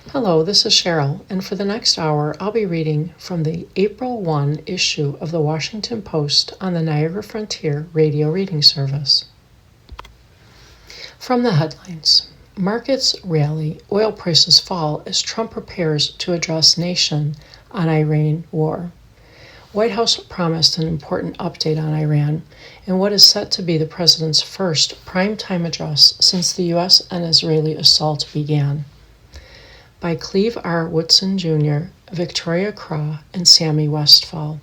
Hello, this is Cheryl, and for the next hour, I'll be reading from the April 1 issue of the Washington Post on the Niagara Frontier radio reading service. From the headlines, markets rally, oil prices fall as Trump prepares to address nation on Iran war. White House promised an important update on Iran in what is set to be the president's first primetime address since the U.S. and Israeli assault began. By Cleve R. Woodson Jr., Victoria Craw, and Sammy Westfall.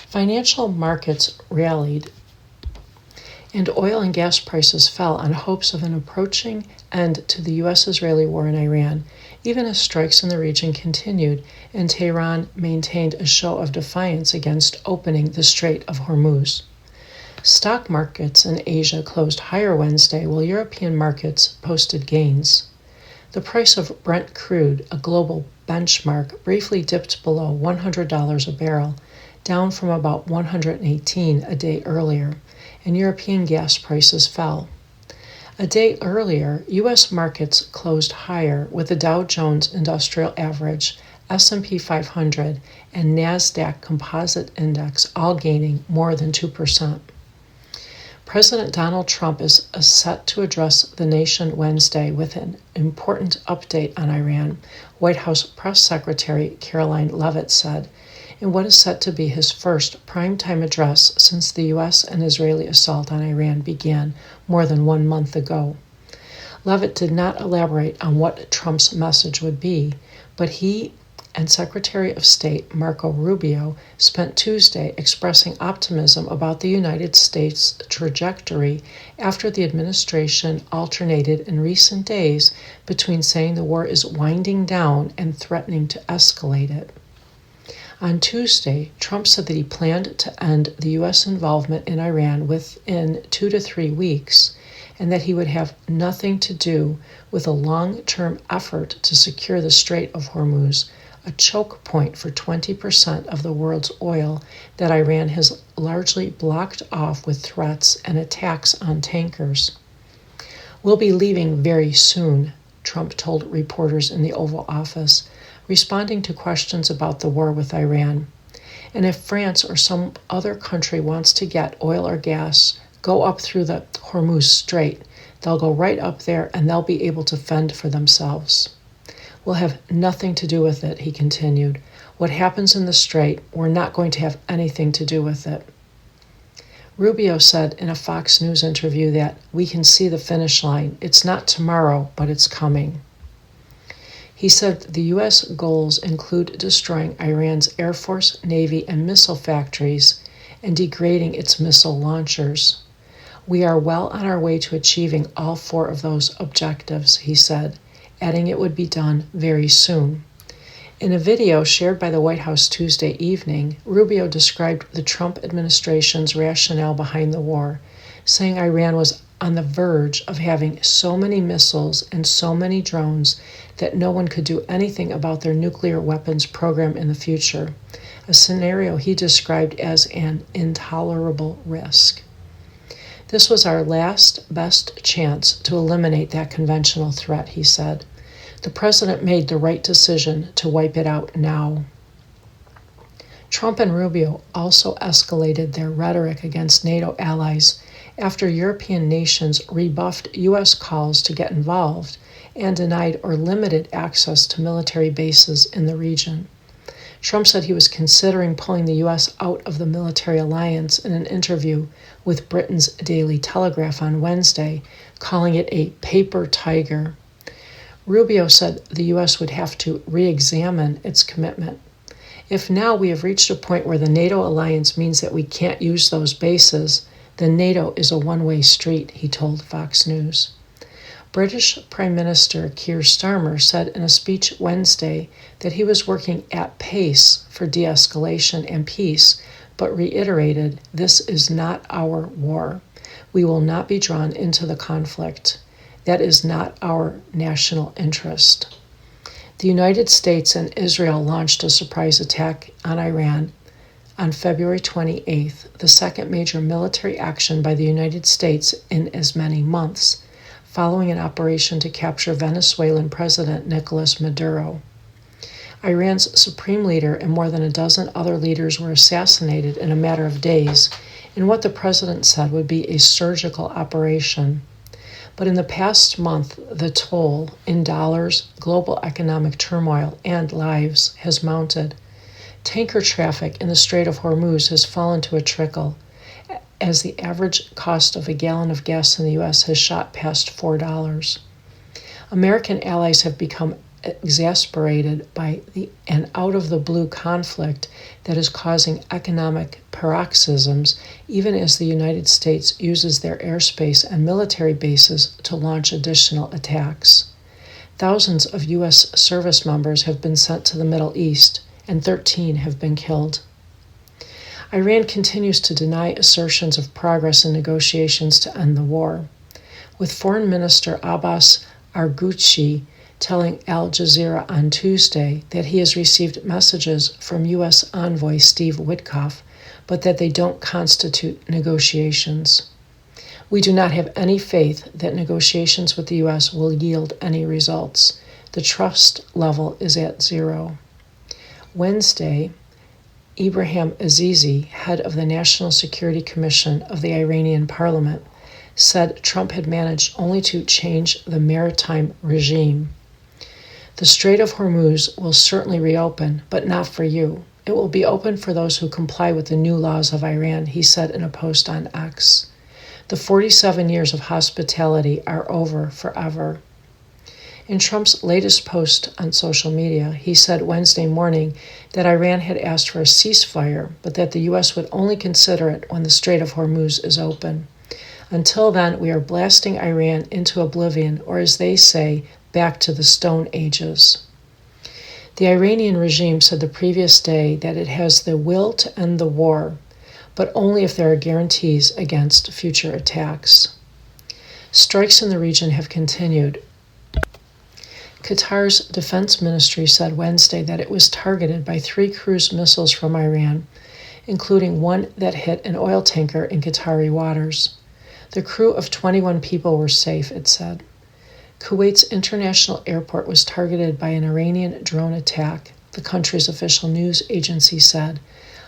Financial markets rallied, and oil and gas prices fell on hopes of an approaching end to the U.S.-Israeli war in Iran, even as strikes in the region continued and Tehran maintained a show of defiance against opening the Strait of Hormuz. Stock markets in Asia closed higher Wednesday, while European markets posted gains. The price of Brent crude, a global benchmark, briefly dipped below $100 a barrel, down from about $118 a day earlier, and European gas prices fell. A day earlier, U.S. markets closed higher, with the Dow Jones Industrial Average, S&P 500, and NASDAQ Composite Index all gaining more than 2%. President Donald Trump is set to address the nation Wednesday with an important update on Iran, White House Press Secretary Karoline Leavitt said, in what is set to be his first primetime address since the U.S. and Israeli assault on Iran began more than 1 month ago. Leavitt did not elaborate on what Trump's message would be, but he and Secretary of State Marco Rubio spent Tuesday expressing optimism about the United States' trajectory after the administration alternated in recent days between saying the war is winding down and threatening to escalate it. On Tuesday, Trump said that he planned to end the U.S. involvement in Iran within 2 to 3 weeks, and that he would have nothing to do with a long-term effort to secure the Strait of Hormuz, a choke point for 20% of the world's oil that Iran has largely blocked off with threats and attacks on tankers. We'll be leaving very soon, Trump told reporters in the Oval Office, responding to questions about the war with Iran. And if France or some other country wants to get oil or gas, go up through the Hormuz Strait. They'll go right up there and they'll be able to fend for themselves. We'll have nothing to do with it, he continued. What happens in the Strait, we're not going to have anything to do with it. Rubio said in a Fox News interview that we can see the finish line. It's not tomorrow, but it's coming. He said the U.S. goals include destroying Iran's Air Force, Navy, and missile factories and degrading its missile launchers. We are well on our way to achieving all 4 of those objectives, he said, adding it would be done very soon. In a video shared by the White House Tuesday evening, Rubio described the Trump administration's rationale behind the war, saying Iran was on the verge of having so many missiles and so many drones that no one could do anything about their nuclear weapons program in the future, a scenario he described as an intolerable risk. This was our last best chance to eliminate that conventional threat, he said. The president made the right decision to wipe it out now. Trump and Rubio also escalated their rhetoric against NATO allies after European nations rebuffed U.S. calls to get involved and denied or limited access to military bases in the region. Trump said he was considering pulling the U.S. out of the military alliance in an interview with Britain's Daily Telegraph on Wednesday, calling it a paper tiger. Rubio said the U.S. would have to re-examine its commitment. If now we have reached a point where the NATO alliance means that we can't use those bases, then NATO is a one-way street, he told Fox News. British Prime Minister Keir Starmer said in a speech Wednesday that he was working at pace for de-escalation and peace, but reiterated, "This is not our war. We will not be drawn into the conflict. That is not our national interest." The United States and Israel launched a surprise attack on Iran on February 28th, the second major military action by the United States in as many months, following an operation to capture Venezuelan President Nicolas Maduro. Iran's supreme leader and more than a dozen other leaders were assassinated in a matter of days in what the president said would be a surgical operation. But in the past month, the toll in dollars, global economic turmoil, and lives has mounted. Tanker traffic in the Strait of Hormuz has fallen to a trickle, as the average cost of a gallon of gas in the U.S. has shot past $4. American allies have become exasperated by an out-of-the-blue conflict that is causing economic paroxysms, even as the United States uses their airspace and military bases to launch additional attacks. Thousands of U.S. service members have been sent to the Middle East, and 13 have been killed. Iran continues to deny assertions of progress in negotiations to end the war, with Foreign Minister Abbas Araghchi telling Al Jazeera on Tuesday that he has received messages from U.S. envoy Steve Witkoff, but that they don't constitute negotiations. We do not have any faith that negotiations with the U.S. will yield any results. The trust level is at zero. Wednesday, Ibrahim Azizi, head of the National Security Commission of the Iranian parliament, said Trump had managed only to change the maritime regime. The Strait of Hormuz will certainly reopen, but not for you. It will be open for those who comply with the new laws of Iran, he said in a post on X. The 47 years of hospitality are over forever. In Trump's latest post on social media, he said Wednesday morning that Iran had asked for a ceasefire, but that the U.S. would only consider it when the Strait of Hormuz is open. Until then, we are blasting Iran into oblivion, or as they say, back to the Stone Ages. The Iranian regime said the previous day that it has the will to end the war, but only if there are guarantees against future attacks. Strikes in the region have continued. Qatar's defense ministry said Wednesday that it was targeted by 3 cruise missiles from Iran, including one that hit an oil tanker in Qatari waters. The crew of 21 people were safe, it said. Kuwait's international airport was targeted by an Iranian drone attack, the country's official news agency said,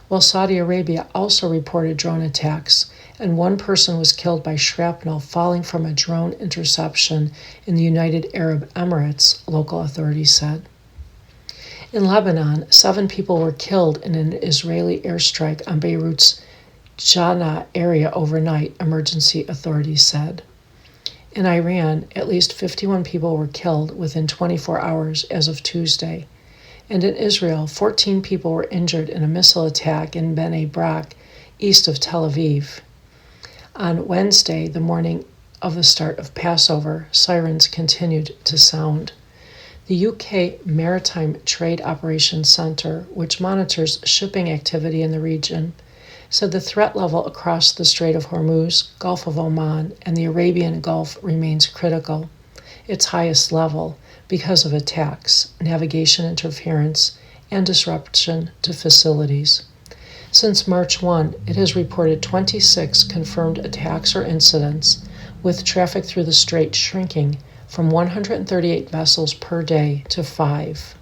while Saudi Arabia also reported drone attacks, and one person was killed by shrapnel falling from a drone interception in the United Arab Emirates, local authorities said. In Lebanon, 7 people were killed in an Israeli airstrike on Beirut's Jannah area overnight, emergency authorities said. In Iran, at least 51 people were killed within 24 hours as of Tuesday. And in Israel, 14 people were injured in a missile attack in Bnei Brak, east of Tel Aviv. On Wednesday, the morning of the start of Passover, sirens continued to sound. The UK Maritime Trade Operations Centre, which monitors shipping activity in the region, said the threat level across the Strait of Hormuz, Gulf of Oman, and the Arabian Gulf remains critical, its highest level, because of attacks, navigation interference, and disruption to facilities. Since March 1, it has reported 26 confirmed attacks or incidents, with traffic through the strait shrinking from 138 vessels per day to 5.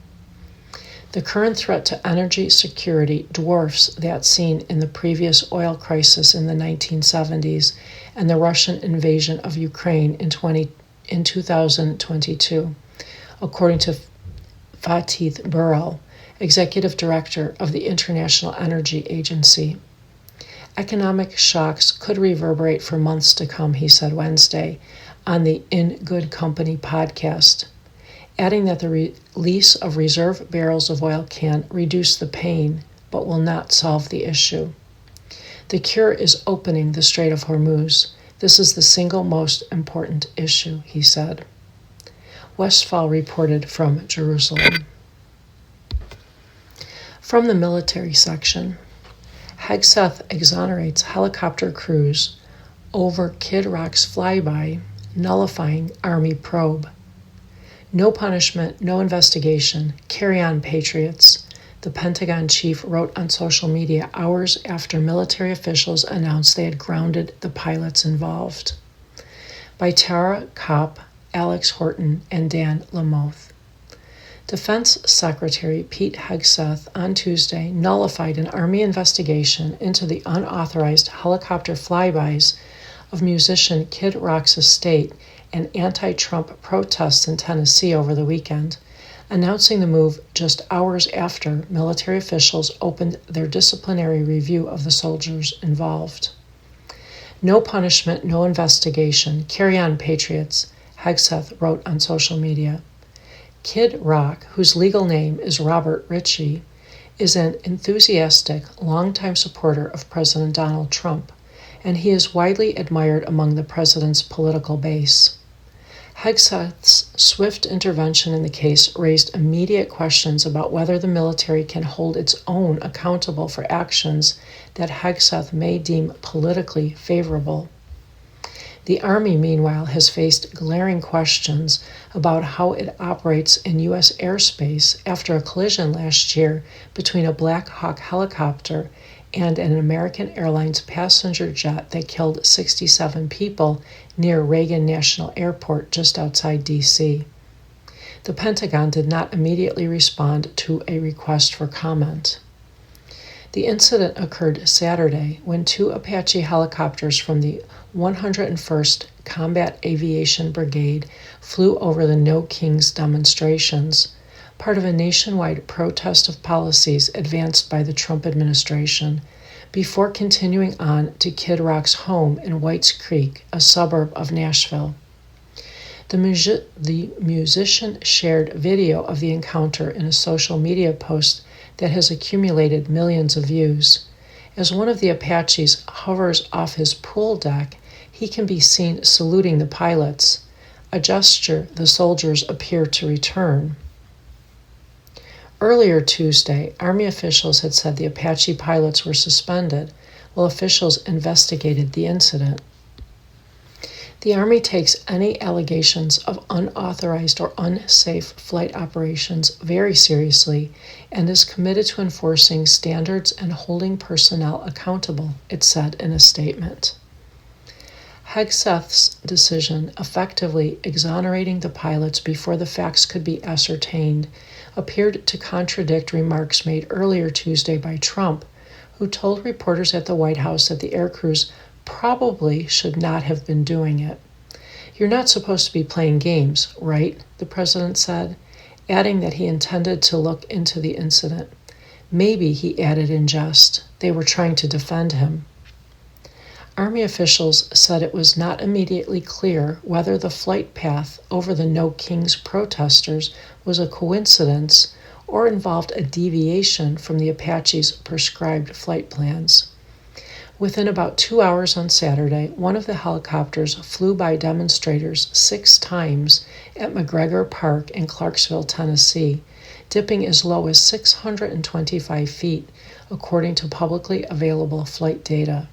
The current threat to energy security dwarfs that seen in the previous oil crisis in the 1970s and the Russian invasion of Ukraine in 2022, according to Fatih Birol, executive director of the International Energy Agency. Economic shocks could reverberate for months to come, he said Wednesday on the In Good Company podcast, adding that the release of reserve barrels of oil can reduce the pain, but will not solve the issue. The cure is opening the Strait of Hormuz. This is the single most important issue, he said. Westphal reported from Jerusalem. From the military section, Hegseth exonerates helicopter crews over Kid Rock's flyby, nullifying Army probe. No punishment, no investigation. Carry on, patriots, the Pentagon chief wrote on social media hours after military officials announced they had grounded the pilots involved. by Tara Kopp, Alex Horton, and Dan Lamothe. Defense Secretary Pete Hegseth on Tuesday nullified an Army investigation into the unauthorized helicopter flybys of musician Kid Rock's estate and anti-Trump protests in Tennessee over the weekend, announcing the move just hours after military officials opened their disciplinary review of the soldiers involved. No punishment, no investigation. Carry on, patriots, Hegseth wrote on social media. Kid Rock, whose legal name is Robert Ritchie, is an enthusiastic, longtime supporter of President Donald Trump, and he is widely admired among the president's political base. Hegseth's swift intervention in the case raised immediate questions about whether the military can hold its own accountable for actions that Hegseth may deem politically favorable. The Army, meanwhile, has faced glaring questions about how it operates in U.S. airspace after a collision last year between a Black Hawk helicopter and an American Airlines passenger jet that killed 67 people near Reagan National Airport just outside D.C. The Pentagon did not immediately respond to a request for comment. The incident occurred Saturday when two Apache helicopters from the 101st Combat Aviation Brigade flew over the No Kings demonstrations, part of a nationwide protest of policies advanced by the Trump administration, before continuing on to Kid Rock's home in Whites Creek, a suburb of Nashville. The musician shared video of the encounter in a social media post that has accumulated millions of views. As one of the Apaches hovers off his pool deck, he can be seen saluting the pilots, a gesture the soldiers appear to return. Earlier Tuesday, Army officials had said the Apache pilots were suspended while officials investigated the incident. The Army takes any allegations of unauthorized or unsafe flight operations very seriously and is committed to enforcing standards and holding personnel accountable, it said in a statement. Hegseth's decision, effectively exonerating the pilots before the facts could be ascertained, appeared to contradict remarks made earlier Tuesday by Trump, who told reporters at the White House that the aircrews probably should not have been doing it. "You're not supposed to be playing games, right?" the president said, adding that he intended to look into the incident. Maybe, he added in jest, they were trying to defend him. Army officials said it was not immediately clear whether the flight path over the No Kings protesters was a coincidence or involved a deviation from the Apaches' prescribed flight plans. Within about 2 hours on Saturday, one of the helicopters flew by demonstrators 6 times at McGregor Park in Clarksville, Tennessee, dipping as low as 625 feet, according to publicly available flight data.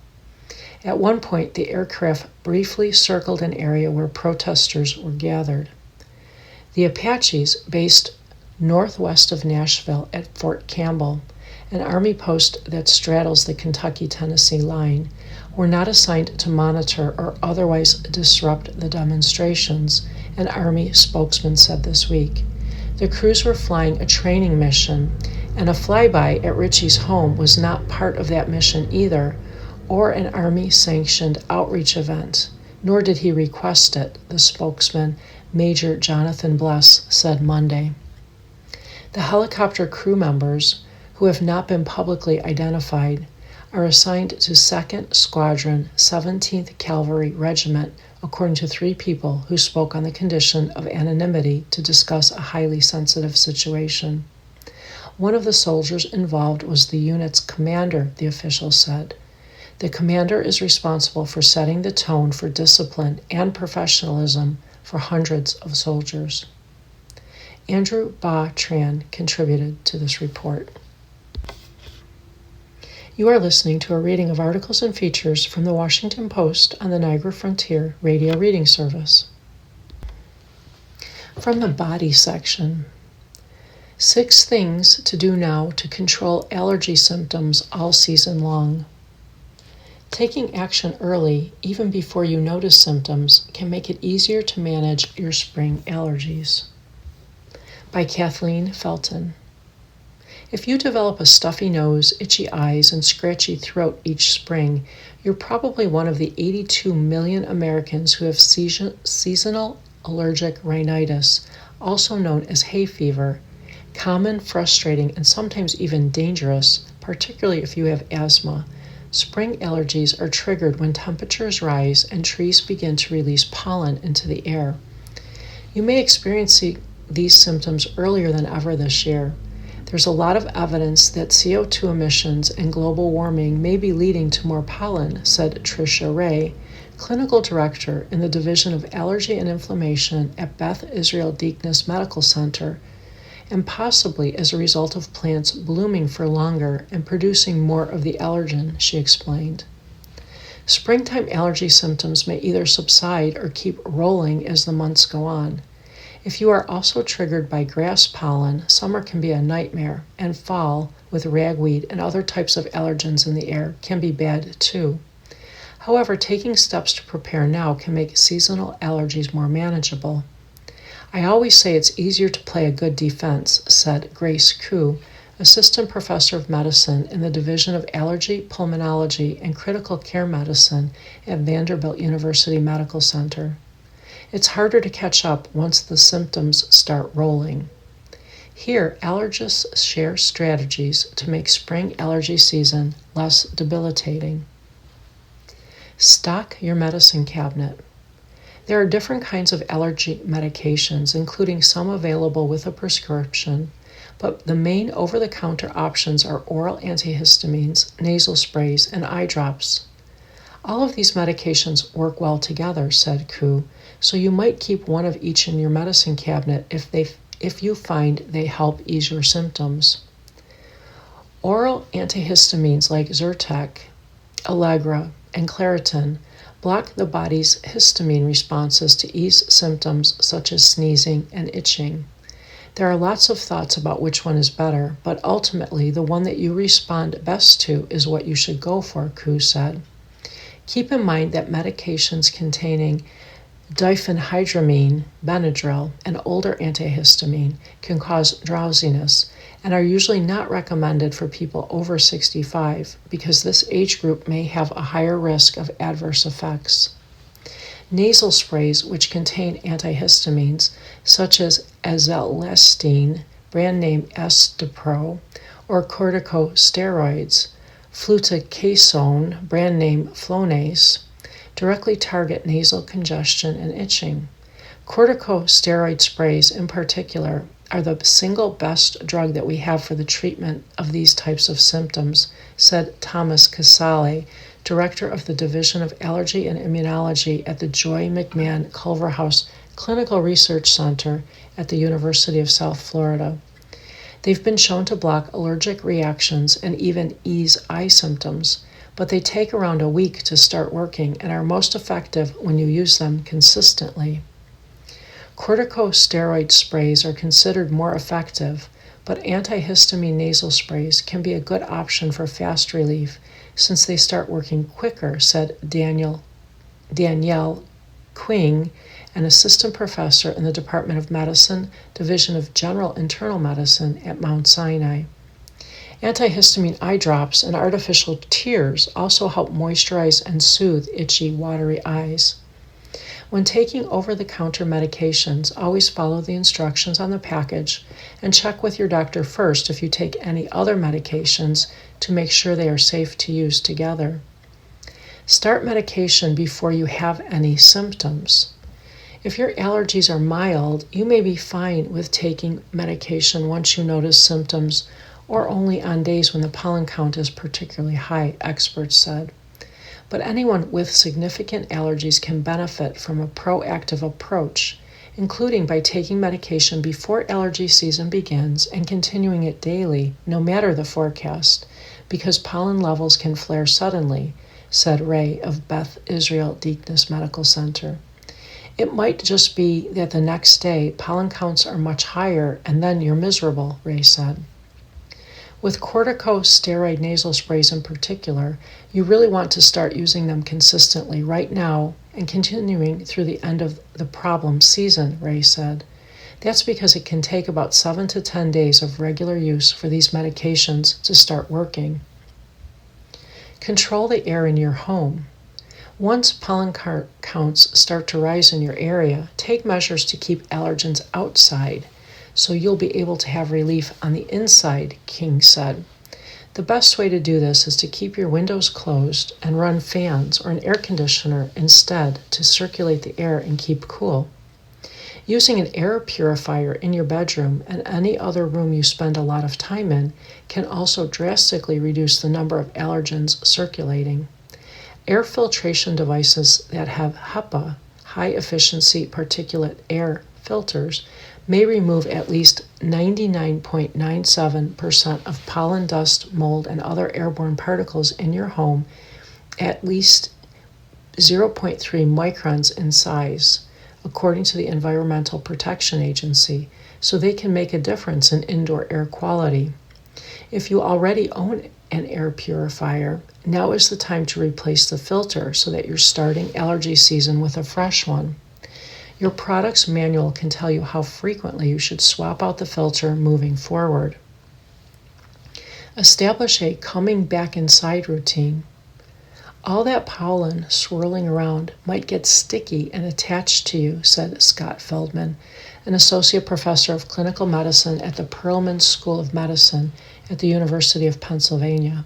At one point, the aircraft briefly circled an area where protesters were gathered. The Apaches, based northwest of Nashville at Fort Campbell, an Army post that straddles the Kentucky-Tennessee line, were not assigned to monitor or otherwise disrupt the demonstrations, an Army spokesman said this week. The crews were flying a training mission, and a flyby at Ritchie's home was not part of that mission either, or an Army-sanctioned outreach event, nor did he request it, the spokesman, Major Jonathan Bless, said Monday. The helicopter crew members, who have not been publicly identified, are assigned to 2nd Squadron, 17th Cavalry Regiment, according to 3 people who spoke on the condition of anonymity to discuss a highly sensitive situation. One of the soldiers involved was the unit's commander, the official said. The commander is responsible for setting the tone for discipline and professionalism for hundreds of soldiers. Andrew Ba Tran contributed to this report. You are listening to a reading of articles and features from the Washington Post on the Niagara Frontier Radio Reading Service. From the body section, 6 things to do now to control allergy symptoms all season long. Taking action early, even before you notice symptoms, can make it easier to manage your spring allergies. By Kathleen Felton. If you develop a stuffy nose, itchy eyes, and scratchy throat each spring, you're probably one of the 82 million Americans who have seasonal allergic rhinitis, also known as hay fever, common, frustrating, and sometimes even dangerous, particularly if you have asthma. Spring allergies are triggered when temperatures rise and trees begin to release pollen into the air. You may experience these symptoms earlier than ever this year. There's a lot of evidence that CO2 emissions and global warming may be leading to more pollen, said Tricia Ray, clinical director in the Division of Allergy and Inflammation at Beth Israel Deaconess Medical Center, and possibly as a result of plants blooming for longer and producing more of the allergen, she explained. Springtime allergy symptoms may either subside or keep rolling as the months go on. If you are also triggered by grass pollen, summer can be a nightmare, and fall, with ragweed and other types of allergens in the air, can be bad too. However, taking steps to prepare now can make seasonal allergies more manageable. I always say it's easier to play a good defense, said Grace Koo, assistant professor of medicine in the Division of Allergy, Pulmonology, and Critical Care Medicine at Vanderbilt University Medical Center. It's harder to catch up once the symptoms start rolling. Here, allergists share strategies to make spring allergy season less debilitating. Stock your medicine cabinet. There are different kinds of allergy medications, including some available with a prescription, but the main over-the-counter options are oral antihistamines, nasal sprays, and eye drops. All of these medications work well together, said Koo, so you might keep one of each in your medicine cabinet if you find they help ease your symptoms. Oral antihistamines like Zyrtec, Allegra, and Claritin block the body's histamine responses to ease symptoms such as sneezing and itching. There are lots of thoughts about which one is better, but ultimately the one that you respond best to is what you should go for, Koo said. Keep in mind that medications containing diphenhydramine, Benadryl, an older antihistamine, can cause drowsiness and are usually not recommended for people over 65 because this age group may have a higher risk of adverse effects. Nasal sprays, which contain antihistamines, such as azelastine, brand name Astepro, or corticosteroids, fluticasone, brand name Flonase, directly target nasal congestion and itching. Corticosteroid sprays, in particular, are the single best drug that we have for the treatment of these types of symptoms, said Thomas Casale, director of the Division of Allergy and Immunology at the Joy McMahon Culverhouse Clinical Research Center at the University of South Florida. They've been shown to block allergic reactions and even ease eye symptoms, but they take around a week to start working and are most effective when you use them consistently. Corticosteroid sprays are considered more effective, but antihistamine nasal sprays can be a good option for fast relief since they start working quicker, said Danielle Quing, an assistant professor in the Department of Medicine, Division of General Internal Medicine at Mount Sinai. Antihistamine eye drops and artificial tears also help moisturize and soothe itchy, watery eyes. When taking over-the-counter medications, always follow the instructions on the package and check with your doctor first if you take any other medications to make sure they are safe to use together. Start medication before you have any symptoms. If your allergies are mild, you may be fine with taking medication once you notice symptoms or only on days when the pollen count is particularly high, experts said. But anyone with significant allergies can benefit from a proactive approach, including by taking medication before allergy season begins and continuing it daily, no matter the forecast, because pollen levels can flare suddenly, said Ray of Beth Israel Deaconess Medical Center. It might just be that the next day pollen counts are much higher and then you're miserable, Ray said. With corticosteroid nasal sprays in particular, you really want to start using them consistently right now and continuing through the end of the problem season, Ray said. That's because it can take about 7 to 10 days of regular use for these medications to start working. Control the air in your home. Once pollen counts start to rise in your area, take measures to keep allergens outside so you'll be able to have relief on the inside, King said. The best way to do this is to keep your windows closed and run fans or an air conditioner instead to circulate the air and keep cool. Using an air purifier in your bedroom and any other room you spend a lot of time in can also drastically reduce the number of allergens circulating. Air filtration devices that have HEPA, high-efficiency particulate air filters, may remove at least 99.97% of pollen, dust, mold, and other airborne particles in your home at least 0.3 microns in size, according to the Environmental Protection Agency, so they can make a difference in indoor air quality. If you already own an air purifier, now is the time to replace the filter so that you're starting allergy season with a fresh one. Your product's manual can tell you how frequently you should swap out the filter moving forward. Establish a coming back inside routine. All that pollen swirling around might get sticky and attached to you, said Scott Feldman, an associate professor of clinical medicine at the Perelman School of Medicine at the University of Pennsylvania,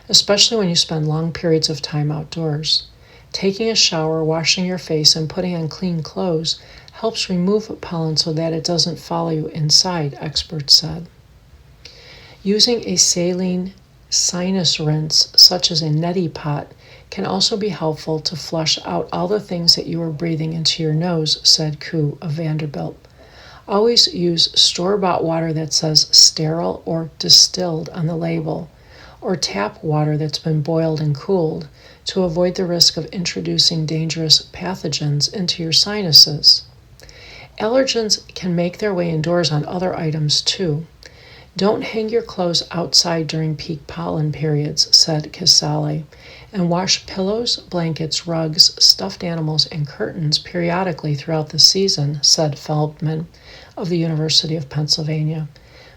especially when you spend long periods of time outdoors. Taking a shower, washing your face, and putting on clean clothes helps remove pollen so that it doesn't follow you inside, experts said. Using a saline sinus rinse, such as a neti pot, can also be helpful to flush out all the things that you are breathing into your nose, said Koo of Vanderbilt. Always use store-bought water that says sterile or distilled on the label, or tap water that's been boiled and cooled, to avoid the risk of introducing dangerous pathogens into your sinuses. Allergens can make their way indoors on other items too. Don't hang your clothes outside during peak pollen periods, said Casale, and wash pillows, blankets, rugs, stuffed animals, and curtains periodically throughout the season, said Feldman of the University of Pennsylvania,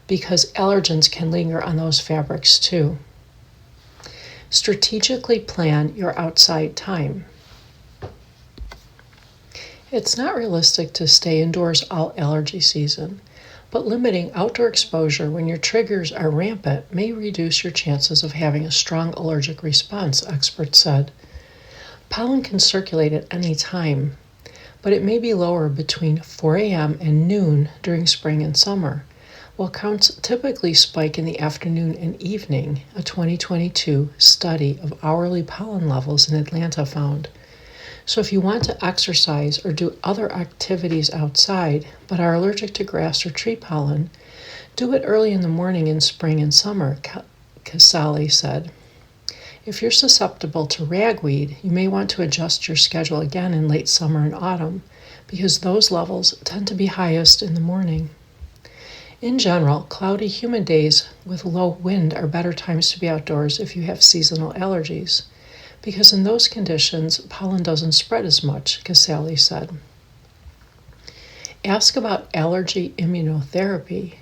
because allergens can linger on those fabrics too. Strategically plan your outside time. It's not realistic to stay indoors all allergy season, but limiting outdoor exposure when your triggers are rampant may reduce your chances of having a strong allergic response, experts said. Pollen can circulate at any time, but it may be lower between 4 a.m. and noon during spring and summer, while counts typically spike in the afternoon and evening, a 2022 study of hourly pollen levels in Atlanta found. So if you want to exercise or do other activities outside but are allergic to grass or tree pollen, do it early in the morning in spring and summer, Casale said. If you're susceptible to ragweed, you may want to adjust your schedule again in late summer and autumn, because those levels tend to be highest in the morning. In general, cloudy, humid days with low wind are better times to be outdoors if you have seasonal allergies, because in those conditions, pollen doesn't spread as much, Casale said. Ask about allergy immunotherapy.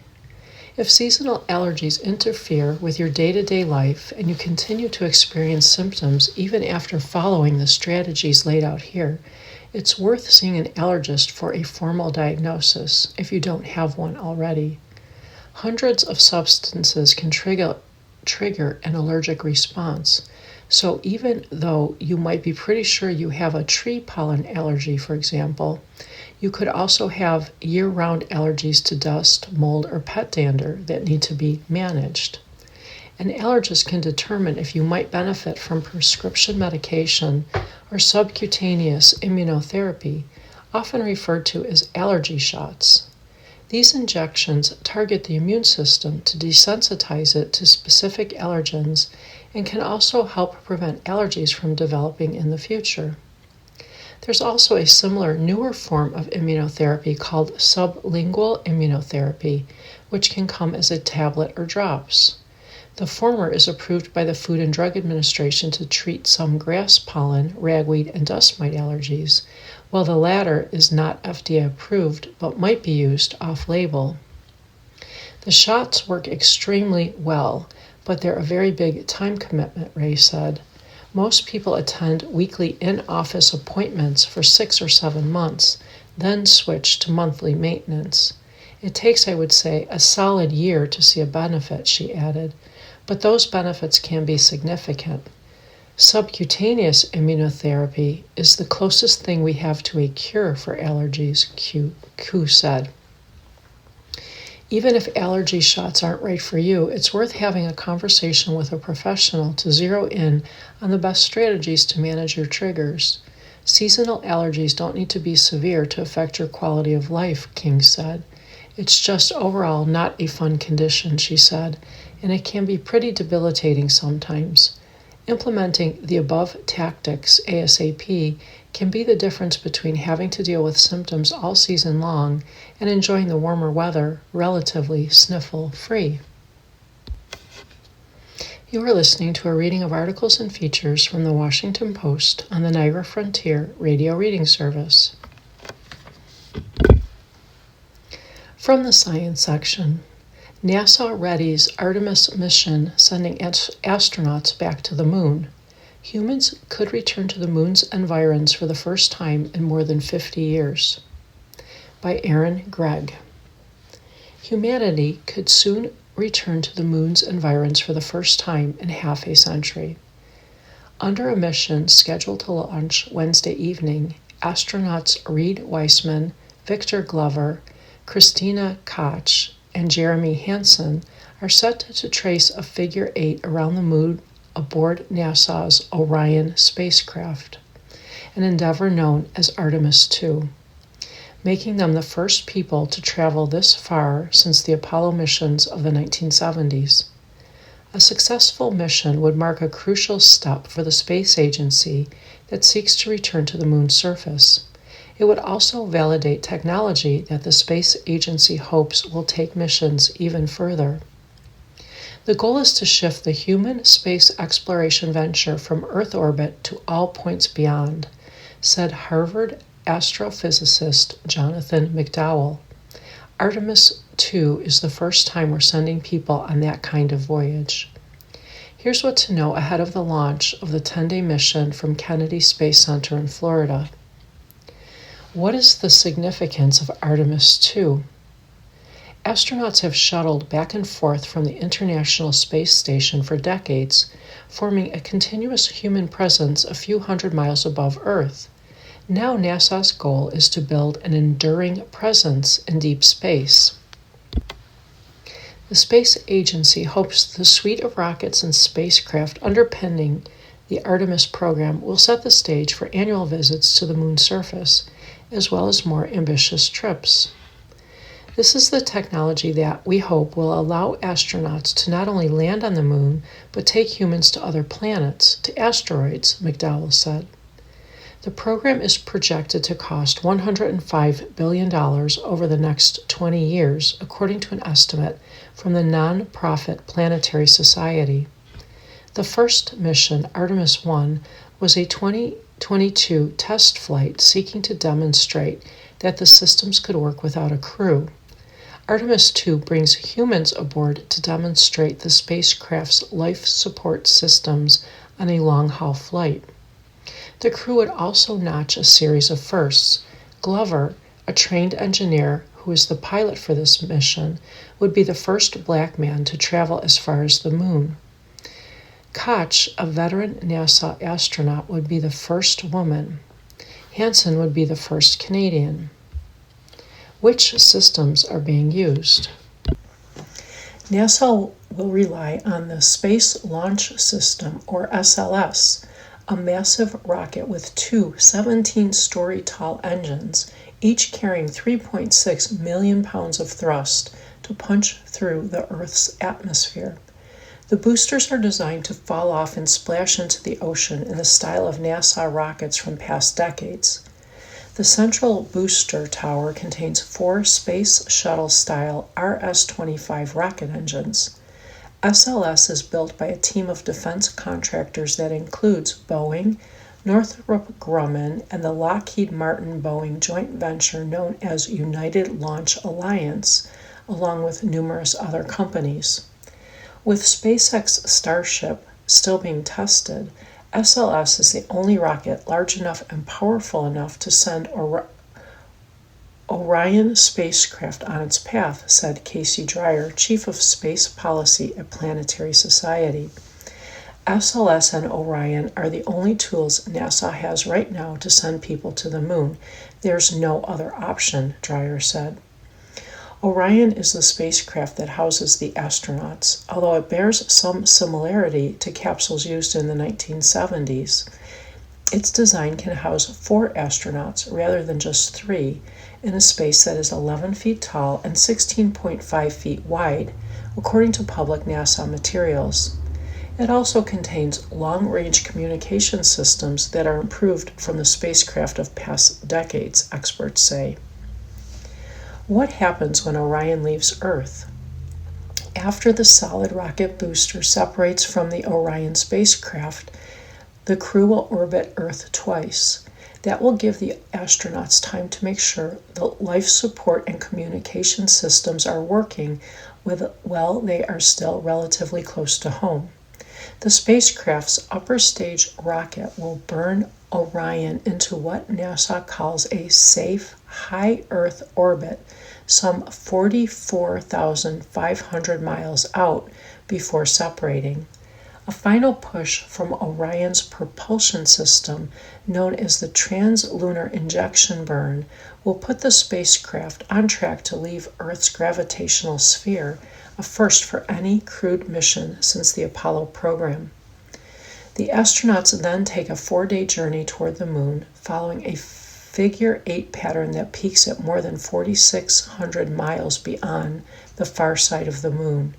If seasonal allergies interfere with your day-to-day life and you continue to experience symptoms even after following the strategies laid out here, it's worth seeing an allergist for a formal diagnosis if you don't have one already. Hundreds of substances can trigger an allergic response, so even though you might be pretty sure you have a tree pollen allergy, for example, you could also have year-round allergies to dust, mold, or pet dander that need to be managed. An allergist can determine if you might benefit from prescription medication or subcutaneous immunotherapy, often referred to as allergy shots. These injections target the immune system to desensitize it to specific allergens and can also help prevent allergies from developing in the future. There's also a similar newer form of immunotherapy called sublingual immunotherapy, which can come as a tablet or drops. The former is approved by the Food and Drug Administration to treat some grass pollen, ragweed, and dust mite allergies, while the latter is not FDA approved but might be used off-label. The shots work extremely well, but they're a very big time commitment, Ray said. Most people attend weekly in-office appointments for 6 or 7 months, then switch to monthly maintenance. It takes, I would say, a solid year to see a benefit, she added, but those benefits can be significant. Subcutaneous immunotherapy is the closest thing we have to a cure for allergies, Koo said. Even if allergy shots aren't right for you, it's worth having a conversation with a professional to zero in on the best strategies to manage your triggers. Seasonal allergies don't need to be severe to affect your quality of life, King said. It's just overall not a fun condition, she said, and it can be pretty debilitating sometimes. Implementing the above tactics ASAP can be the difference between having to deal with symptoms all season long and enjoying the warmer weather relatively sniffle-free. You are listening to a reading of articles and features from the Washington Post on the Niagara Frontier Radio Reading Service. From the Science section, NASA readies Artemis mission sending astronauts back to the moon. Humans could return to the moon's environs for the first time in more than 50 years. By Aaron Gregg. Humanity could soon return to the moon's environs for the first time in half a century. Under a mission scheduled to launch Wednesday evening, astronauts Reed Wiseman, Victor Glover, Christina Koch, and Jeremy Hansen are set to trace a figure 8 around the moon aboard NASA's Orion spacecraft, an endeavor known as Artemis II, making them the first people to travel this far since the Apollo missions of the 1970s. A successful mission would mark a crucial step for the space agency that seeks to return to the moon's surface. It would also validate technology that the space agency hopes will take missions even further. The goal is to shift the human space exploration venture from Earth orbit to all points beyond, said Harvard astrophysicist Jonathan McDowell. Artemis II is the first time we're sending people on that kind of voyage. Here's what to know ahead of the launch of the 10-day mission from Kennedy Space Center in Florida. What is the significance of Artemis II? Astronauts have shuttled back and forth from the International Space Station for decades, forming a continuous human presence a few hundred miles above Earth. Now NASA's goal is to build an enduring presence in deep space. The space agency hopes the suite of rockets and spacecraft underpinning the Artemis program will set the stage for annual visits to the moon's surface, as well as more ambitious trips. This is the technology that we hope will allow astronauts to not only land on the moon, but take humans to other planets, to asteroids, McDowell said. The program is projected to cost $105 billion over the next 20 years, according to an estimate from the non-profit Planetary Society. The first mission, Artemis I, was a 2022 test flight seeking to demonstrate that the systems could work without a crew. Artemis II brings humans aboard to demonstrate the spacecraft's life support systems on a long-haul flight. The crew would also notch a series of firsts. Glover, a trained engineer who is the pilot for this mission, would be the first black man to travel as far as the moon. Koch, a veteran NASA astronaut, would be the first woman. Hansen would be the first Canadian. Which systems are being used? NASA will rely on the Space Launch System, or SLS, a massive rocket with two 17-story tall engines, each carrying 3.6 million pounds of thrust to punch through the Earth's atmosphere. The boosters are designed to fall off and splash into the ocean in the style of NASA rockets from past decades. The central booster tower contains 4 Space Shuttle-style RS-25 rocket engines. SLS is built by a team of defense contractors that includes Boeing, Northrop Grumman, and the Lockheed Martin Boeing joint venture known as United Launch Alliance, along with numerous other companies. With SpaceX Starship still being tested, SLS is the only rocket large enough and powerful enough to send Orion spacecraft on its path, said Casey Dreyer, Chief of Space Policy at Planetary Society. SLS and Orion are the only tools NASA has right now to send people to the moon. There's no other option, Dreyer said. Orion is the spacecraft that houses the astronauts, although it bears some similarity to capsules used in the 1970s. Its design can house 4 astronauts rather than just 3 in a space that is 11 feet tall and 16.5 feet wide, according to public NASA materials. It also contains long-range communication systems that are improved from the spacecraft of past decades, experts say. What happens when Orion leaves Earth? After the solid rocket booster separates from the Orion spacecraft, the crew will orbit Earth twice. That will give the astronauts time to make sure the life support and communication systems are working while they are still relatively close to home. The spacecraft's upper stage rocket will burn Orion into what NASA calls a safe, high Earth orbit, some 44,500 miles out before separating. A final push from Orion's propulsion system, known as the Translunar Injection Burn, will put the spacecraft on track to leave Earth's gravitational sphere, a first for any crewed mission since the Apollo program. The astronauts then take a 4-day journey toward the moon, following a figure-8 pattern that peaks at more than 4,600 miles beyond the far side of the moon.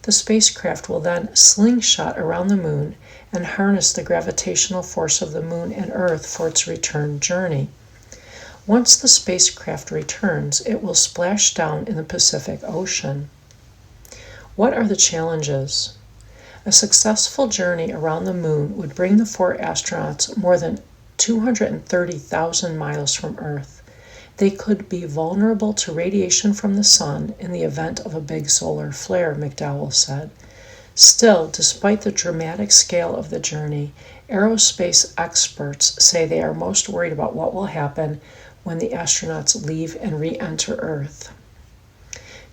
The spacecraft will then slingshot around the moon and harness the gravitational force of the moon and Earth for its return journey. Once the spacecraft returns, it will splash down in the Pacific Ocean. What are the challenges? A successful journey around the moon would bring the 4 astronauts more than 230,000 miles from Earth. They could be vulnerable to radiation from the sun in the event of a big solar flare, McDowell said. Still, despite the dramatic scale of the journey, aerospace experts say they are most worried about what will happen when the astronauts leave and re-enter Earth.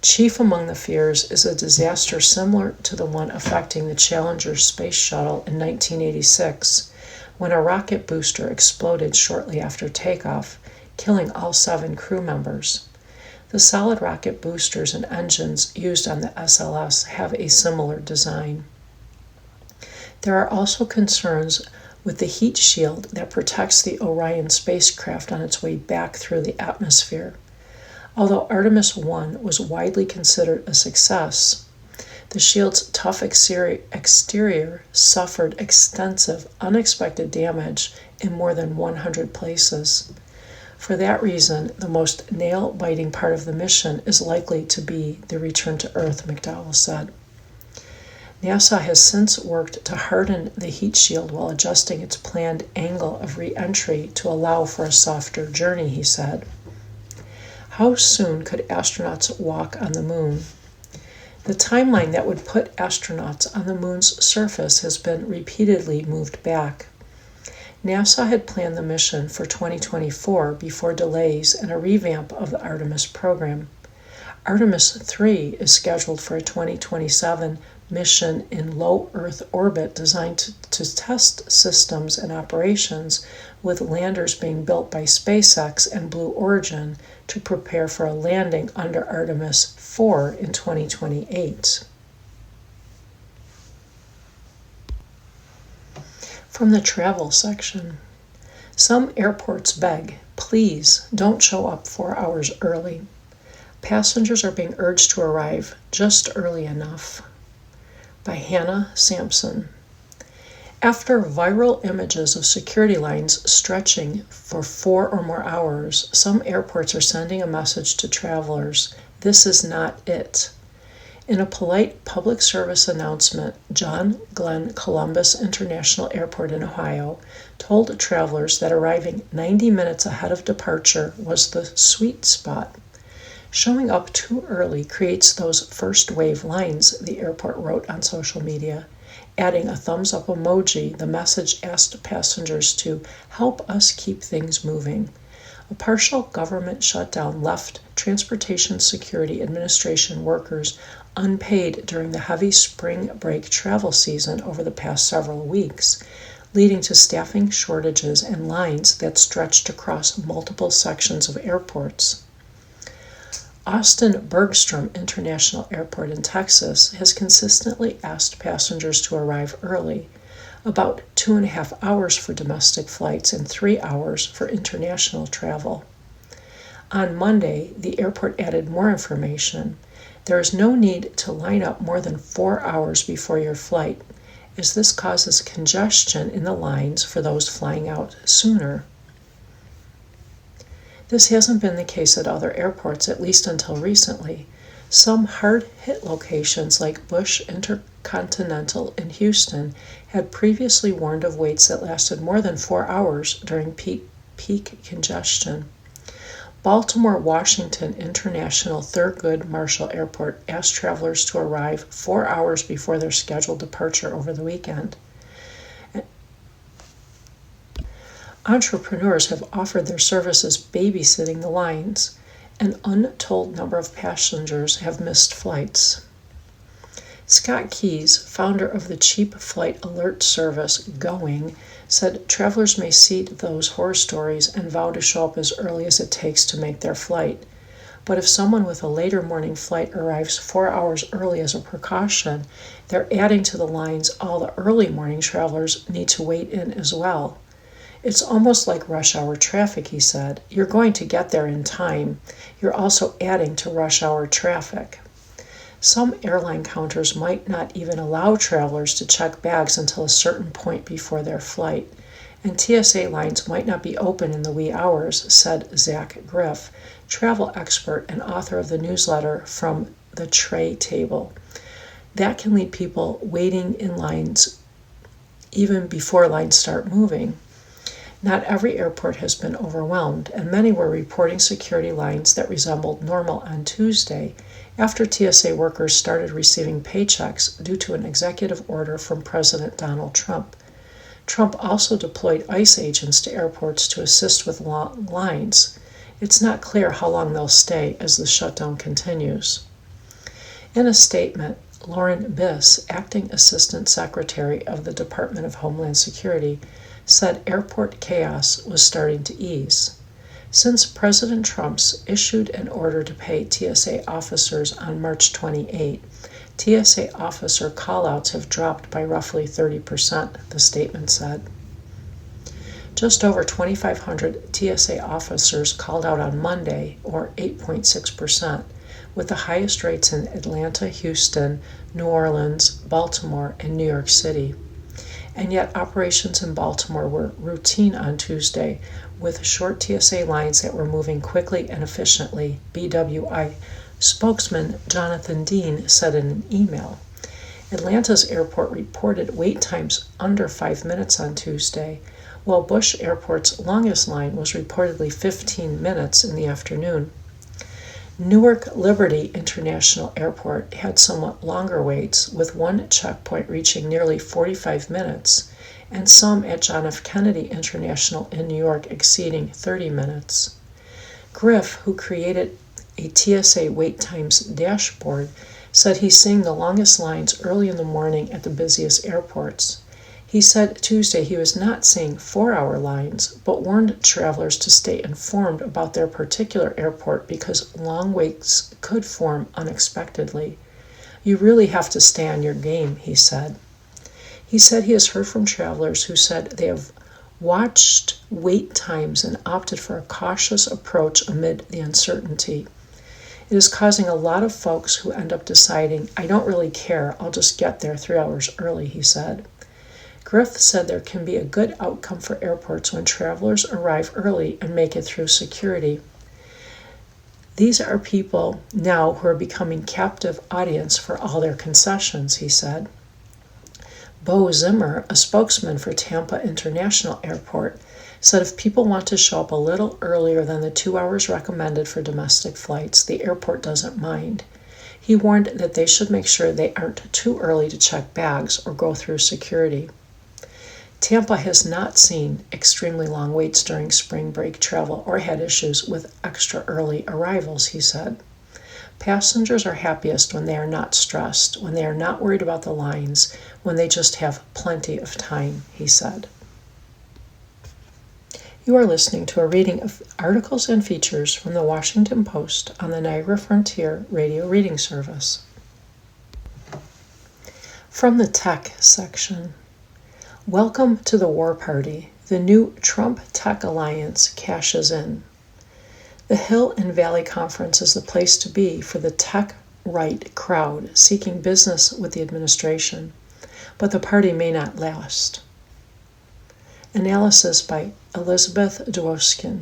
Chief among the fears is a disaster similar to the one affecting the Challenger space shuttle in 1986, when a rocket booster exploded shortly after takeoff, killing all 7 crew members. The solid rocket boosters and engines used on the SLS have a similar design. There are also concerns with the heat shield that protects the Orion spacecraft on its way back through the atmosphere. Although Artemis 1 was widely considered a success, the shield's tough exterior suffered extensive, unexpected damage in more than 100 places. For that reason, the most nail-biting part of the mission is likely to be the return to Earth, McDowell said. NASA has since worked to harden the heat shield while adjusting its planned angle of re-entry to allow for a softer journey, he said. How soon could astronauts walk on the moon? The timeline that would put astronauts on the moon's surface has been repeatedly moved back. NASA had planned the mission for 2024 before delays and a revamp of the Artemis program. Artemis 3 is scheduled for a 2027 mission in low Earth orbit designed to test systems and operations, with landers being built by SpaceX and Blue Origin to prepare for a landing under Artemis 4 in 2028. From the travel section, some airports beg, please don't show up 4 hours early. Passengers are being urged to arrive just early enough. By Hannah Sampson. After viral images of security lines stretching for 4 or more hours, some airports are sending a message to travelers, this is not it. In a polite public service announcement, John Glenn Columbus International Airport in Ohio told travelers that arriving 90 minutes ahead of departure was the sweet spot. Showing up too early creates those first wave lines, the airport wrote on social media. Adding a thumbs up emoji, the message asked passengers to help us keep things moving. A partial government shutdown left Transportation Security Administration workers unpaid during the heavy spring break travel season over the past several weeks, leading to staffing shortages and lines that stretched across multiple sections of airports. Austin Bergstrom International Airport in Texas has consistently asked passengers to arrive early, about 2.5 hours for domestic flights and 3 hours for international travel. On Monday, the airport added more information. There is no need to line up more than 4 hours before your flight, as this causes congestion in the lines for those flying out sooner. This hasn't been the case at other airports, at least until recently. Some hard-hit locations like Bush Intercontinental in Houston had previously warned of waits that lasted more than 4 hours during peak congestion. Baltimore Washington International Thurgood Marshall Airport asked travelers to arrive 4 hours before their scheduled departure over the weekend. Entrepreneurs have offered their services babysitting the lines. An untold number of passengers have missed flights. Scott Keyes, founder of the cheap flight alert service Going, said travelers may see those horror stories and vow to show up as early as it takes to make their flight. But if someone with a later morning flight arrives 4 hours early as a precaution, they're adding to the lines all the early morning travelers need to wait in as well. It's almost like rush hour traffic, he said. You're going to get there in time. You're also adding to rush hour traffic. Some airline counters might not even allow travelers to check bags until a certain point before their flight, and TSA lines might not be open in the wee hours, said Zach Griff, travel expert and author of the newsletter From the Tray Table. That can leave people waiting in lines even before lines start moving. Not every airport has been overwhelmed, and many were reporting security lines that resembled normal on Tuesday after TSA workers started receiving paychecks due to an executive order from President Donald Trump. Trump also deployed ICE agents to airports to assist with lines. It's not clear how long they'll stay as the shutdown continues. In a statement, Lauren Biss, acting Assistant Secretary of the Department of Homeland Security, said airport chaos was starting to ease. Since President Trump's issued an order to pay TSA officers on March 28, TSA officer callouts have dropped by roughly 30%, the statement said. Just over 2,500 TSA officers called out on Monday, or 8.6%, with the highest rates in Atlanta, Houston, New Orleans, Baltimore, and New York City. And yet operations in Baltimore were routine on Tuesday, with short TSA lines that were moving quickly and efficiently, BWI spokesman Jonathan Dean said in an email. Atlanta's airport reported wait times under 5 minutes on Tuesday, while Bush Airport's longest line was reportedly 15 minutes in the afternoon. Newark Liberty International Airport had somewhat longer waits, with one checkpoint reaching nearly 45 minutes, and some at John F. Kennedy International in New York exceeding 30 minutes. Griff, who created a TSA wait times dashboard, said he's seeing the longest lines early in the morning at the busiest airports. He said Tuesday he was not seeing 4-hour lines, but warned travelers to stay informed about their particular airport because long waits could form unexpectedly. You really have to stay on your game, he said. He said he has heard from travelers who said they have watched wait times and opted for a cautious approach amid the uncertainty. It is causing a lot of folks who end up deciding, I don't really care, I'll just get there 3 hours early, he said. Griff said there can be a good outcome for airports when travelers arrive early and make it through security. These are people now who are becoming captive audience for all their concessions, he said. Bo Zimmer, a spokesman for Tampa International Airport, said if people want to show up a little earlier than the 2 hours recommended for domestic flights, the airport doesn't mind. He warned that they should make sure they aren't too early to check bags or go through security. Tampa has not seen extremely long waits during spring break travel or had issues with extra early arrivals, he said. Passengers are happiest when they are not stressed, when they are not worried about the lines, when they just have plenty of time, he said. You are listening to a reading of articles and features from the Washington Post on the Niagara Frontier Radio Reading Service. From the Tech section. Welcome to the War Party. The new Trump Tech Alliance cashes in. The Hill and Valley Conference is the place to be for the tech-right crowd seeking business with the administration, but the party may not last. Analysis by Elizabeth Dwoskin.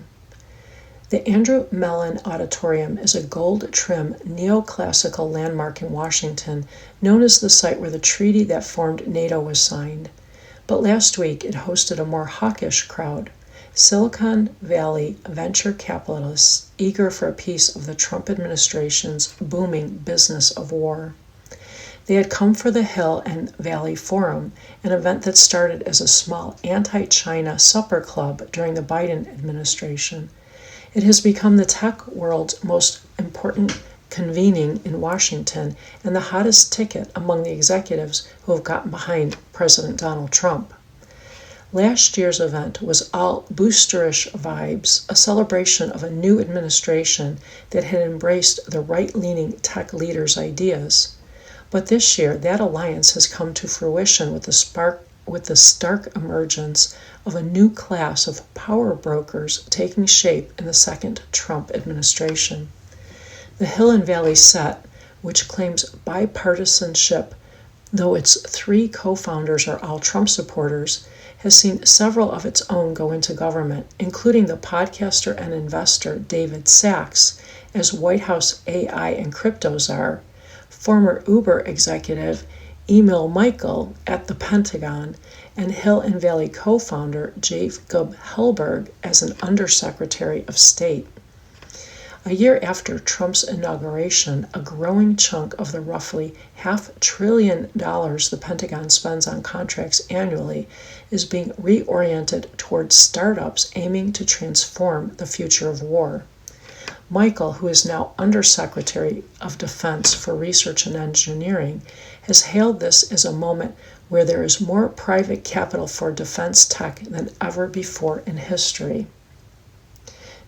The Andrew Mellon Auditorium is a gold-trim neoclassical landmark in Washington, known as the site where the treaty that formed NATO was signed. But last week it hosted a more hawkish crowd, Silicon Valley venture capitalists eager for a piece of the Trump administration's booming business of war. They had come for the Hill and Valley Forum, an event that started as a small anti-China supper club during the Biden administration. It has become the tech world's most important convening in Washington and the hottest ticket among the executives who have gotten behind President Donald Trump. Last year's event was all boosterish vibes, a celebration of a new administration that had embraced the right-leaning tech leaders' ideas. But this year, that alliance has come to fruition with the stark emergence of a new class of power brokers taking shape in the second Trump administration. The Hill and Valley set, which claims bipartisanship, though its 3 co-founders are all Trump supporters, has seen several of its own go into government, including the podcaster and investor David Sacks as White House AI and crypto czar, former Uber executive Emil Michael at the Pentagon, and Hill and Valley co-founder Jacob Hellberg as an Undersecretary of State. A year after Trump's inauguration, a growing chunk of the roughly $500 billion the Pentagon spends on contracts annually is being reoriented towards startups aiming to transform the future of war. Michael, who is now Undersecretary of Defense for Research and Engineering, has hailed this as a moment where there is more private capital for defense tech than ever before in history.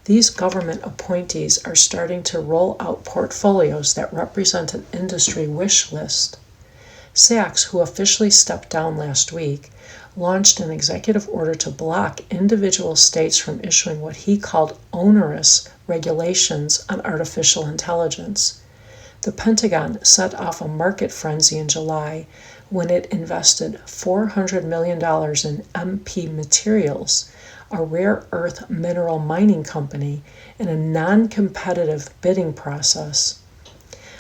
These government appointees are starting to roll out portfolios that represent an industry wish list. Sacks, who officially stepped down last week, launched an executive order to block individual states from issuing what he called onerous regulations on artificial intelligence. The Pentagon set off a market frenzy in July when it invested $400 million in MP Materials, a rare earth mineral mining company, in a non-competitive bidding process.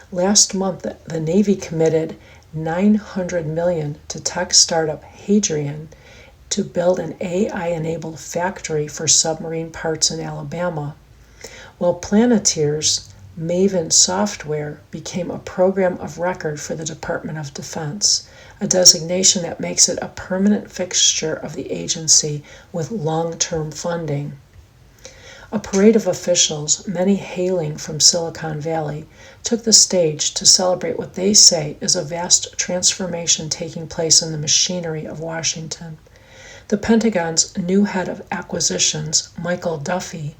Last month, the Navy committed $900 million to tech startup Hadrian to build an AI-enabled factory for submarine parts in Alabama, while Planeteer's Maven software became a program of record for the Department of Defense, a designation that makes it a permanent fixture of the agency with long-term funding. A parade of officials, many hailing from Silicon Valley, took the stage to celebrate what they say is a vast transformation taking place in the machinery of Washington. The Pentagon's new head of acquisitions, Michael Duffy,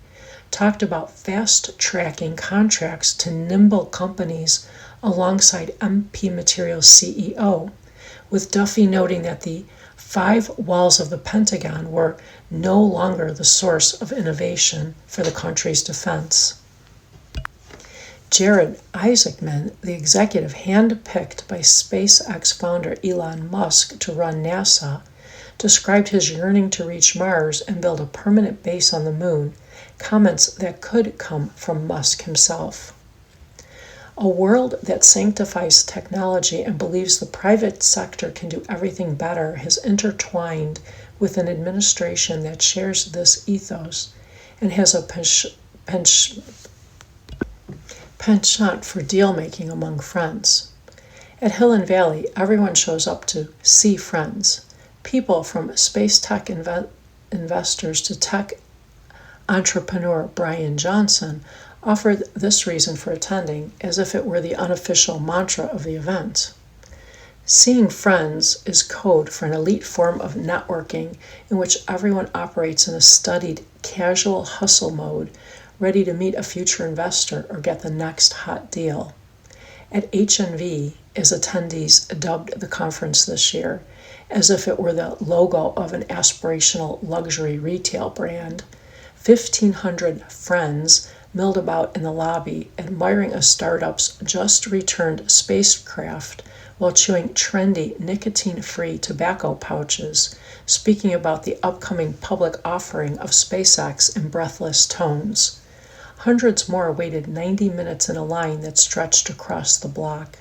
talked about fast-tracking contracts to nimble companies alongside MP Materials CEO, with Duffy noting that the 5 walls of the Pentagon were no longer the source of innovation for the country's defense. Jared Isaacman, the executive hand-picked by SpaceX founder Elon Musk to run NASA, described his yearning to reach Mars and build a permanent base on the moon, comments that could come from Musk himself. A world that sanctifies technology and believes the private sector can do everything better has intertwined with an administration that shares this ethos and has a penchant for deal-making among friends. At Hill and Valley, everyone shows up to see friends. People from space tech investors to tech entrepreneur Brian Johnson offered this reason for attending as if it were the unofficial mantra of the event. Seeing friends is code for an elite form of networking in which everyone operates in a studied, casual hustle mode, ready to meet a future investor or get the next hot deal. At HNV, as attendees dubbed the conference this year, as if it were the logo of an aspirational luxury retail brand, 1,500 friends milled about in the lobby, admiring a startup's just-returned spacecraft while chewing trendy nicotine-free tobacco pouches, speaking about the upcoming public offering of SpaceX in breathless tones. Hundreds more waited 90 minutes in a line that stretched across the block.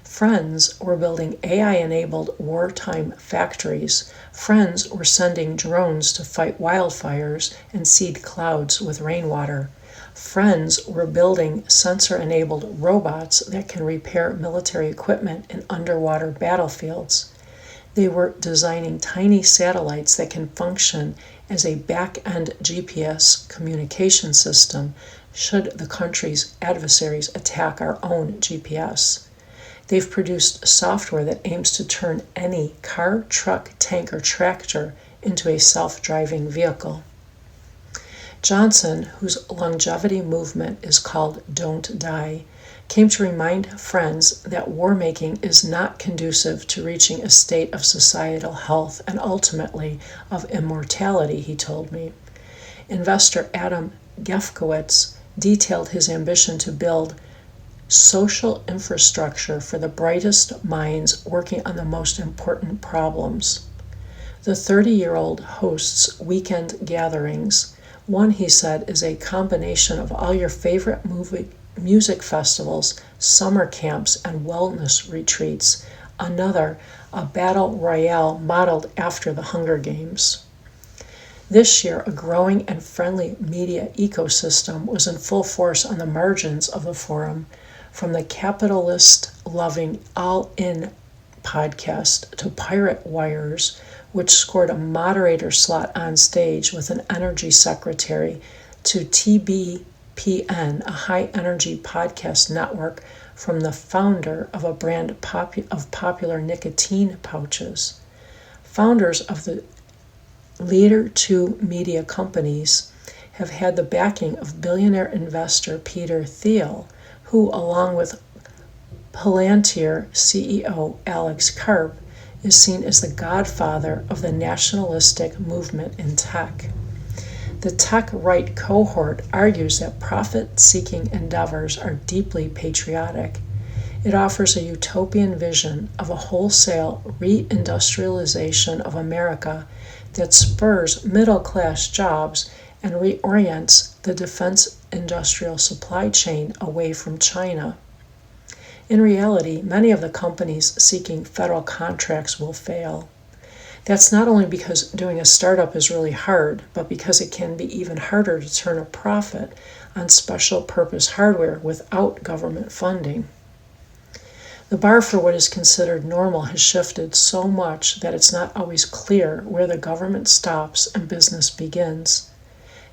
Friends were building AI-enabled wartime factories. Friends were sending drones to fight wildfires and seed clouds with rainwater. Friends were building sensor-enabled robots that can repair military equipment in underwater battlefields. They were designing tiny satellites that can function as a back-end GPS communication system should the country's adversaries attack our own GPS. They've produced software that aims to turn any car, truck, tank, or tractor into a self-driving vehicle. Johnson, whose longevity movement is called Don't Die, came to remind friends that war-making is not conducive to reaching a state of societal health and ultimately of immortality, he told me. Investor Adam Gefkowitz detailed his ambition to build social infrastructure for the brightest minds working on the most important problems. The 30-year-old hosts weekend gatherings. One, he said, is a combination of all your favorite music festivals, summer camps, and wellness retreats. Another, a battle royale modeled after the Hunger Games. This year, a growing and friendly media ecosystem was in full force on the margins of the forum, from the capitalist-loving All In podcast to Pirate Wires, which scored a moderator slot on stage with an energy secretary, to TBPN, a high-energy podcast network from the founder of a brand of popular nicotine pouches. Founders of the Leader 2 media companies have had the backing of billionaire investor Peter Thiel, who, along with Palantir CEO Alex Karp, is seen as the godfather of the nationalistic movement in tech. The tech right cohort argues that profit-seeking endeavors are deeply patriotic. It offers a utopian vision of a wholesale reindustrialization of America that spurs middle-class jobs and reorients the defense industrial supply chain away from China. In reality, many of the companies seeking federal contracts will fail. That's not only because doing a startup is really hard, but because it can be even harder to turn a profit on special purpose hardware without government funding. The bar for what is considered normal has shifted so much that it's not always clear where the government stops and business begins.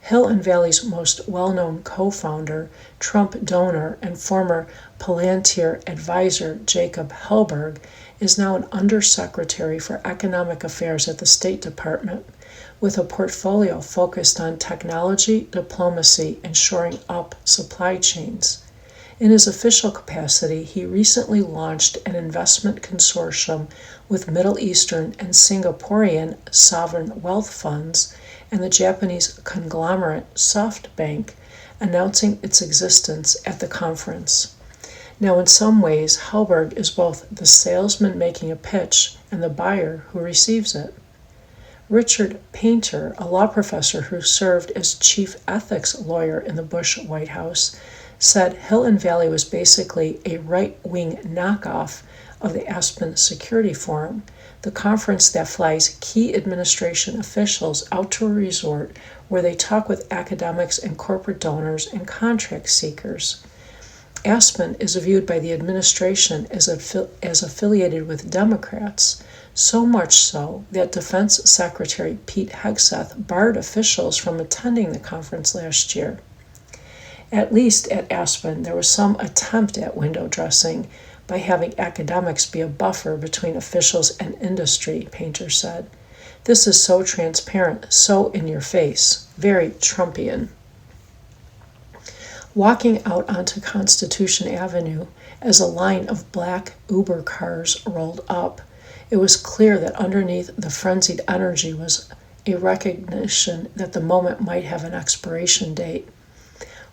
Hill and Valley's most well-known co-founder, Trump donor, and former Palantir advisor Jacob Hellberg is now an undersecretary for economic affairs at the State Department, with a portfolio focused on technology, diplomacy, and shoring up supply chains. In his official capacity, he recently launched an investment consortium with Middle Eastern and Singaporean sovereign wealth funds and the Japanese conglomerate SoftBank, announcing its existence at the conference. Now, in some ways, Hellberg is both the salesman making a pitch and the buyer who receives it. Richard Painter, a law professor who served as chief ethics lawyer in the Bush White House, said Hill and Valley was basically a right-wing knockoff of the Aspen Security Forum, the conference that flies key administration officials out to a resort where they talk with academics and corporate donors and contract seekers. Aspen is viewed by the administration as affiliated with Democrats, so much so that Defense Secretary Pete Hegseth barred officials from attending the conference last year. At least at Aspen, there was some attempt at window dressing by having academics be a buffer between officials and industry, Painter said. This is so transparent, so in your face, very Trumpian. Walking out onto Constitution Avenue as a line of black Uber cars rolled up, it was clear that underneath the frenzied energy was a recognition that the moment might have an expiration date.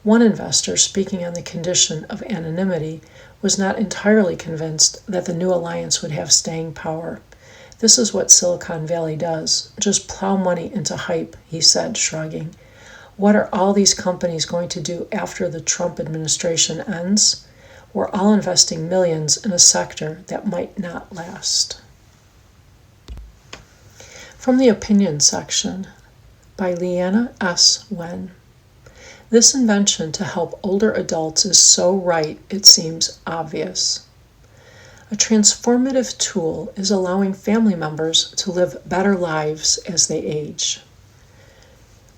One investor, speaking on the condition of anonymity, was not entirely convinced that the new alliance would have staying power. This is what Silicon Valley does, just plow money into hype, he said, shrugging. What are all these companies going to do after the Trump administration ends? We're all investing millions in a sector that might not last. From the opinion section, by Leanna S. Wen. This invention to help older adults is so right it seems obvious. A transformative tool is allowing family members to live better lives as they age.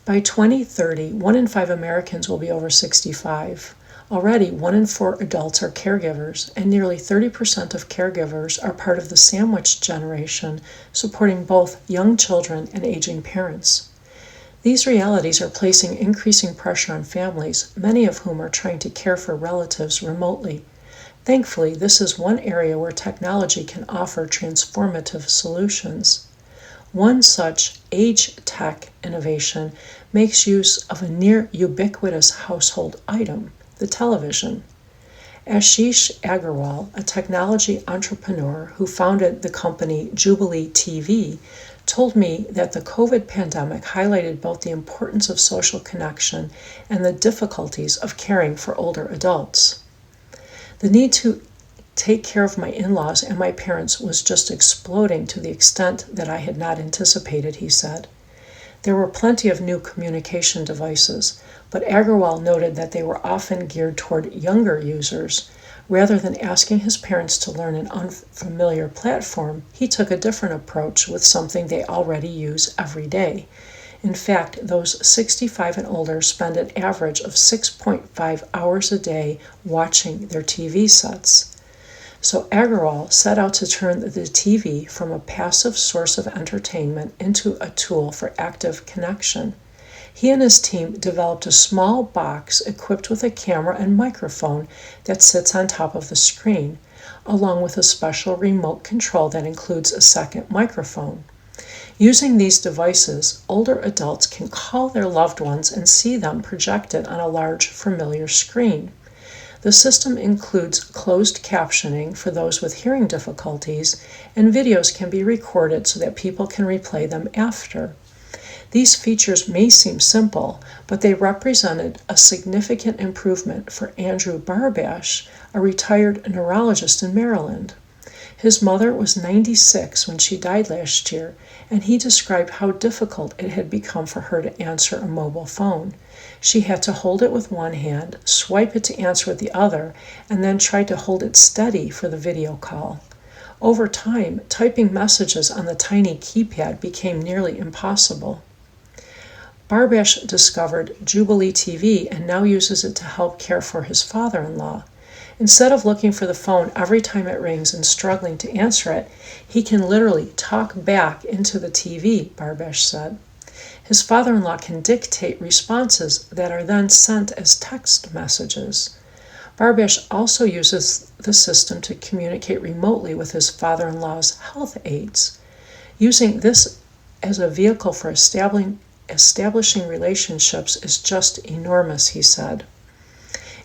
By 2030, 1 in 5 Americans will be over 65. Already, 1 in 4 adults are caregivers, and nearly 30% of caregivers are part of the sandwich generation, supporting both young children and aging parents. These realities are placing increasing pressure on families, many of whom are trying to care for relatives remotely. Thankfully, this is one area where technology can offer transformative solutions. One such age tech innovation makes use of a near ubiquitous household item, the television. Ashish Agarwal, a technology entrepreneur who founded the company Jubilee TV, told me that the COVID pandemic highlighted both the importance of social connection and the difficulties of caring for older adults. The need to take care of my in-laws and my parents was just exploding to the extent that I had not anticipated, he said. There were plenty of new communication devices, but Agarwal noted that they were often geared toward younger users. Rather than asking his parents to learn an unfamiliar platform, he took a different approach with something they already use every day. In fact, those 65 and older spend an average of 6.5 hours a day watching their TV sets. So Agarwal set out to turn the TV from a passive source of entertainment into a tool for active connection. He and his team developed a small box equipped with a camera and microphone that sits on top of the screen, along with a special remote control that includes a second microphone. Using these devices, older adults can call their loved ones and see them projected on a large, familiar screen. The system includes closed captioning for those with hearing difficulties, and videos can be recorded so that people can replay them after. These features may seem simple, but they represented a significant improvement for Andrew Barbash, a retired neurologist in Maryland. His mother was 96 when she died last year, and he described how difficult it had become for her to answer a mobile phone. She had to hold it with one hand, swipe it to answer with the other, and then try to hold it steady for the video call. Over time, typing messages on the tiny keypad became nearly impossible. Barbash discovered Jubilee TV and now uses it to help care for his father-in-law. Instead of looking for the phone every time it rings and struggling to answer it, he can literally talk back into the TV, Barbash said. His father-in-law can dictate responses that are then sent as text messages. Barbash also uses the system to communicate remotely with his father-in-law's health aides. Using this as a vehicle for establishing relationships is just enormous, he said.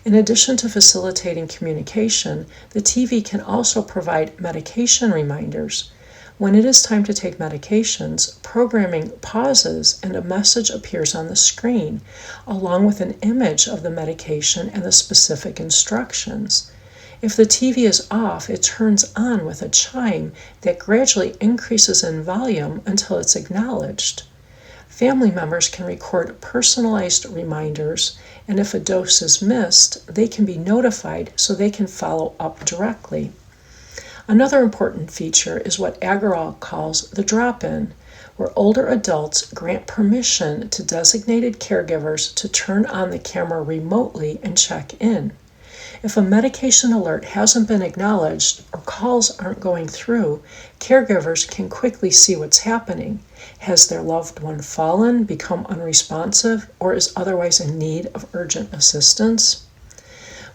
In addition to facilitating communication, the TV can also provide medication reminders. When it is time to take medications, programming pauses and a message appears on the screen, along with an image of the medication and the specific instructions. If the TV is off, it turns on with a chime that gradually increases in volume until it's acknowledged. Family members can record personalized reminders, and if a dose is missed, they can be notified so they can follow up directly. Another important feature is what Agrawal calls the drop-in, where older adults grant permission to designated caregivers to turn on the camera remotely and check in. If a medication alert hasn't been acknowledged or calls aren't going through, caregivers can quickly see what's happening. Has their loved one fallen, become unresponsive, or is otherwise in need of urgent assistance?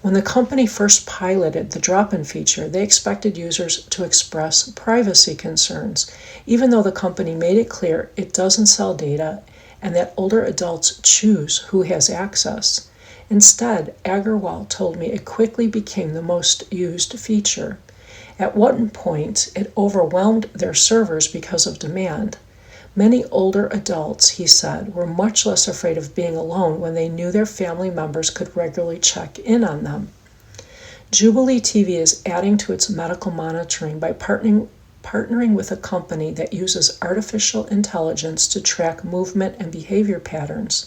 When the company first piloted the drop-in feature, they expected users to express privacy concerns, even though the company made it clear it doesn't sell data and that older adults choose who has access. Instead, Agrawal told me it quickly became the most used feature. At one point, it overwhelmed their servers because of demand. Many older adults, he said, were much less afraid of being alone when they knew their family members could regularly check in on them. Jubilee TV is adding to its medical monitoring by partnering with a company that uses artificial intelligence to track movement and behavior patterns.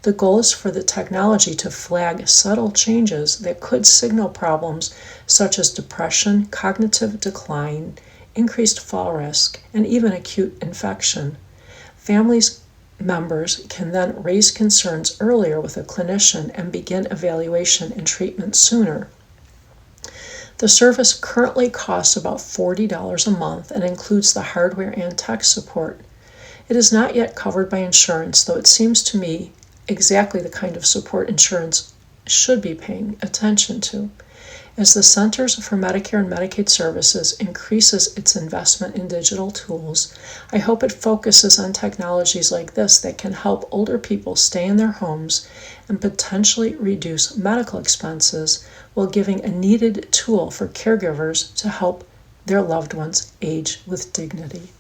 The goal is for the technology to flag subtle changes that could signal problems such as depression, cognitive decline, increased fall risk, and even acute infection. Families members can then raise concerns earlier with a clinician and begin evaluation and treatment sooner. The service currently costs about $40 a month and includes the hardware and tech support. It is not yet covered by insurance, though it seems to me exactly the kind of support insurance should be paying attention to. As the Centers for Medicare and Medicaid Services increases its investment in digital tools, I hope it focuses on technologies like this that can help older people stay in their homes and potentially reduce medical expenses while giving a needed tool for caregivers to help their loved ones age with dignity.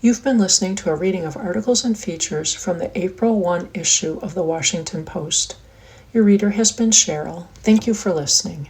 You've been listening to a reading of articles and features from the April 1 issue of the Washington Post. Your reader has been Cheryl. Thank you for listening.